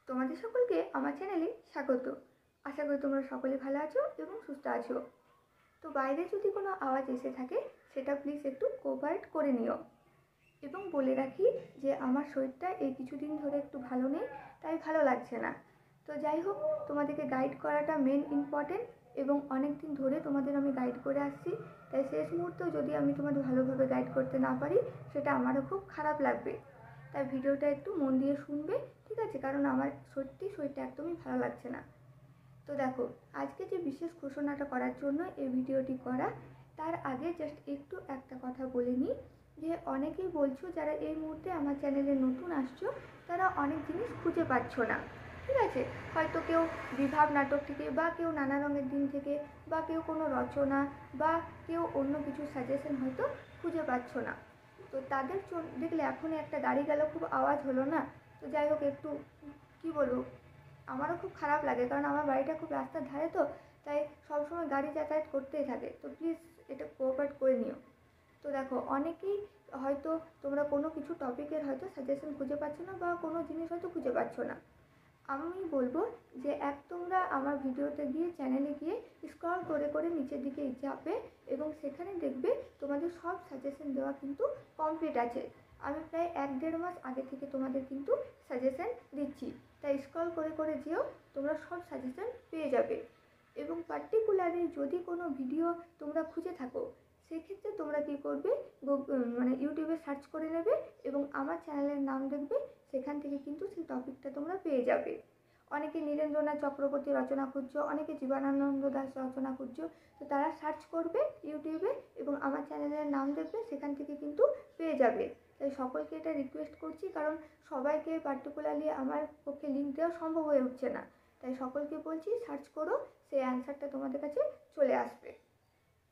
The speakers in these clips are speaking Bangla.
তোমাদের সকলকে আমার চ্যানেলে স্বাগত। আশা করি তোমরা সকলে ভালো আছো এবং সুস্থ আছো। তো বাইরে যদি কোনো আওয়াজ এসে থাকে সেটা প্লিজ একটু কোঅপারেট করে নিও। এবং বলে রাখি যে আমার শরীরটা এই কিছুদিন ধরে একটু ভালো নেই, তাই ভালো লাগছে না। তো যাই হোক, তোমাদেরকে গাইড করাটা মেন ইম্পর্টেন্ট এবং অনেক দিন ধরে তোমাদের আমি গাইড করে আসছি, তাই শেষ মুহূর্তেও যদি আমি তোমাদের ভালোভাবে গাইড করতে না পারি সেটা আমারও খুব খারাপ লাগবে। তাই ভিডিওটা একটু মন দিয়ে শুনবে, ঠিক আছে? কারণ আমার শরীরটা একদমই ভালো লাগছে না। তো দেখো, আজকে যে বিশেষ ঘোষণাটা করার জন্য এই ভিডিওটি করা, তার আগে জাস্ট একটু একটা কথা বলে নিই যে অনেকেই বলছো যারা এই মুহূর্তে আমার চ্যানেলে নতুন আসছো, তারা অনেক জিনিস খুঁজে পাচ্ছ না, ঠিক আছে? হয়তো কেউ বিভাব নাটক থেকে, বা কেউ নানা রঙের দিন থেকে, বা কেউ কোনো রচনা, বা কেউ অন্য কিছু সাজেশন হয়তো খুঁজে পাচ্ছ না। তো তাদের দেখলে এখনই একটা গাড়ি গেল, খুব আওয়াজ হলো না? তো যাই হোক, একটু কী বলবো, আমারও খুব খারাপ লাগে, কারণ আমার বাড়িটা খুব রাস্তার ধারে, তো তাই সবসময় গাড়ি যাতায়াত করতেই থাকে। তো প্লিজ এটা কোঅপারেট করে নিও। তো দেখো, অনেকেই হয়তো তোমরা কোনো কিছু টপিকের হয়তো সাজেশন খুঁজে পাচ্ছ না, বা কোনো জিনিস হয়তো খুঁজে পাচ্ছ না। আমি বলবো যে তোমরা আমার ভিডিওতে গিয়ে, চ্যানেলে গিয়ে স্ক্রল করে করে নিচের দিকে যাবে এবং সেখানে দেখবে তোমাদের সব সাজেশন দেওয়া কিন্তু কমপ্লিট আছে। আমি প্রায় 1-1.5 মাস আগে থেকে তোমাদের কিন্তু সাজেশন দিচ্ছি, তাই স্ক্রল করে করে যেও, তোমরা সব সাজেশন পেয়ে যাবে। এবং পার্টিকুলারলি যদি কোনো ভিডিও তোমরা খুঁজে থাকো, সেক্ষেত্রে তোমরা কী করবে, ইউটিউবে সার্চ করে নেবে এবং আমার চ্যানেলের নাম দেখবে, সেখান থেকে কিন্তু সেই টপিকটা তোমরা পেয়ে যাবে। অনেকে নীরেন্দ্রনাথ চক্রবর্তী রচনা খুঁজছো, অনেকে জীবনানন্দ দাশ রচনা খুঁজছো, তো তারা সার্চ করবে ইউটিউবে এবং আমার চ্যানেলের নাম দেখবে, সেখান থেকে কিন্তু পেয়ে যাবে। তাই সকলকে এটা রিকোয়েস্ট করছি, কারণ সবাইকে পার্টিকুলারলি আমার পক্ষে লিঙ্ক দেওয়া সম্ভব হয়ে উঠছে না। তাই সকলকে বলছি, সার্চ করো, সেই অ্যান্সারটা তোমাদের কাছে চলে আসবে।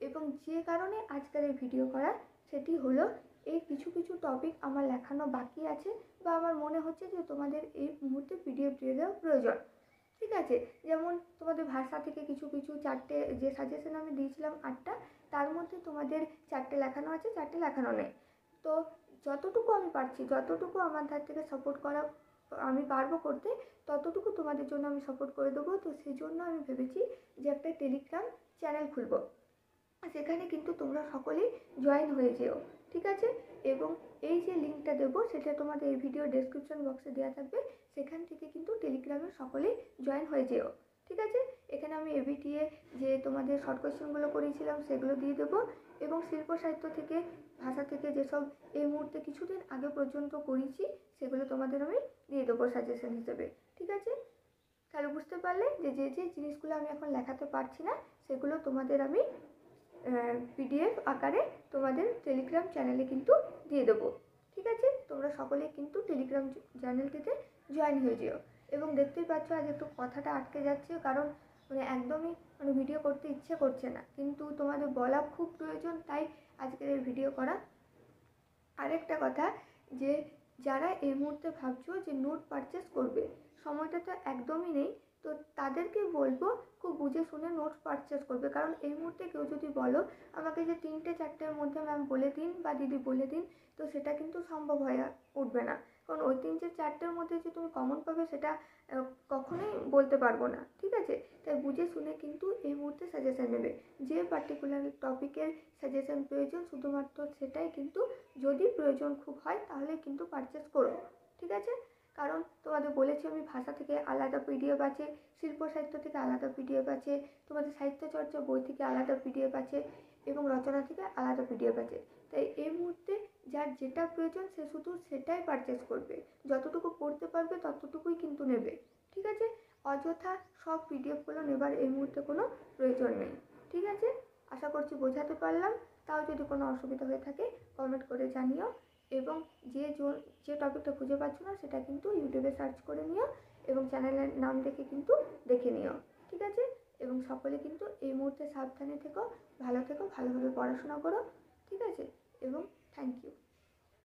এবং যে কারণে আজকের এই ভিডিও করা, সেটি হলো এই কিছু কিছু টপিক আমার লেখানো বাকি আছে, বা আমার মনে হচ্ছে যে তোমাদের এই মুহূর্তে পিডিএফ দিয়ে দেওয়া প্রয়োজন, ঠিক আছে? যেমন তোমাদের ভাষা থেকে কিছু কিছু 4টে যে সাজেশন আমি দিয়েছিলাম 8টা, তার মধ্যে তোমাদের 4টে লেখানো আছে, 4টে লেখানো নেই। তো যতটুকু আমি পারছি, যতটুকু আমার ধার থেকে সাপোর্ট করা আমি পারবো করতে, ততটুকু তোমাদের জন্য আমি সাপোর্ট করে দেবো। তো সেই জন্য আমি ভেবেছি যে একটা টেলিগ্রাম চ্যানেল খুলবো, সেখানে কিন্তু তোমরা সকলেই জয়েন হয়ে যেও, ঠিক আছে? এবং এই যে লিঙ্কটা দেবো, সেটা তোমাদের এই ভিডিও ডেসক্রিপশন বক্সে দেওয়া থাকবে, সেখান থেকে কিন্তু টেলিগ্রামে সকলেই জয়েন হয়ে যেও, ঠিক আছে? এখানে আমি এবিটিএ যে তোমাদের শর্ট কোয়েশ্চেনগুলো করিয়েছিলাম সেগুলো দিয়ে দেবো, এবং শিল্প সাহিত্য থেকে, ভাষা থেকে যেসব এই মুহূর্তে কিছুদিন আগে পর্যন্ত করেছি, সেগুলো তোমাদের আমি দিয়ে দেবো সাজেশন হিসেবে, ঠিক আছে? তাহলে বুঝতে পারলে যে যে যে জিনিসগুলো আমি এখন লেখাতে পারছি না, সেগুলো তোমাদের আমি পিডিএফ আকারে তোমাদের টেলিগ্রাম চ্যানেলে কিন্তু দিয়ে দেবো, ঠিক আছে? তোমরা সকলে কিন্তু টেলিগ্রাম চ্যানেলটিতে জয়েন হয়ে যেও। এবং দেখতেই পাচ্ছ আজ একটু কথাটা আটকে যাচ্ছে, কারণ একদমই ভিডিও করতে ইচ্ছে করছে না, কিন্তু তোমাদের বলা খুব প্রয়োজন, তাই আজকের এই ভিডিও করা। আরেকটা কথা, যে যারা এই মুহূর্তে ভাবছো যে নোট পারচেস করবে, সময়টা তো একদমই নেই, তো তাদেরকে বলবো খুব বুঝে শুনে নোটস পারচেস করবে। কারণ এই মুহূর্তে কেউ যদি বলো আমাকে যে 3-4টের মধ্যে ম্যাম বলে দিন বা দিদি বলে দিন, তো সেটা কিন্তু সম্ভব হয়ে উঠবে না। কারণ ওই 3-4টের মধ্যে যে তুমি কমন পাবে সেটা কখনোই বলতে পারবো না, ঠিক আছে? তাই বুঝে শুনে কিন্তু এই মুহূর্তে সাজেশন নেবে। যে পার্টিকুলার টপিকের সাজেশন প্রয়োজন শুধুমাত্র সেটাই কিন্তু, যদি প্রয়োজন খুব হয় তাহলে কিন্তু পারচেস করো, ঠিক আছে? কারণ তোমাদের বলেছি আমি, ভাষা থেকে আলাদা পিডিএফ আছে, শিল্প সাহিত্য থেকে আলাদা পিডিএফ আছে, তোমাদের সাহিত্য চর্চা বই থেকে আলাদা পিডিএফ আছে, এবং রচনা থেকে আলাদা পিডিএফ আছে। তাই এই মুহূর্তে যার যেটা প্রয়োজন সে শুধু সেটাই পারচেস করবে, যতটুকু পড়তে পারবে ততটুকুই কিন্তু নেবে, ঠিক আছে? অযথা সব পিডিএফগুলো নেবার এই মুহূর্তে কোনো প্রয়োজন নেই, ঠিক আছে? আশা করছি বোঝাতে পারলাম। তাও যদি কোনো অসুবিধা হয়ে থাকে কমেন্ট করে জানিও, এবং যে টপিকটা খুঁজে পাচ্ছ না সেটা কিন্তু ইউটিউবে সার্চ করে নিও এবং চ্যানেলের নাম দেখে কিন্তু দেখে নিও, ঠিক আছে? এবং সকলে কিন্তু এই মুহূর্তে সাবধানে থেকো, ভালো থেকো, ভালোভাবে পড়াশোনা করো, ঠিক আছে? এবং থ্যাংক ইউ।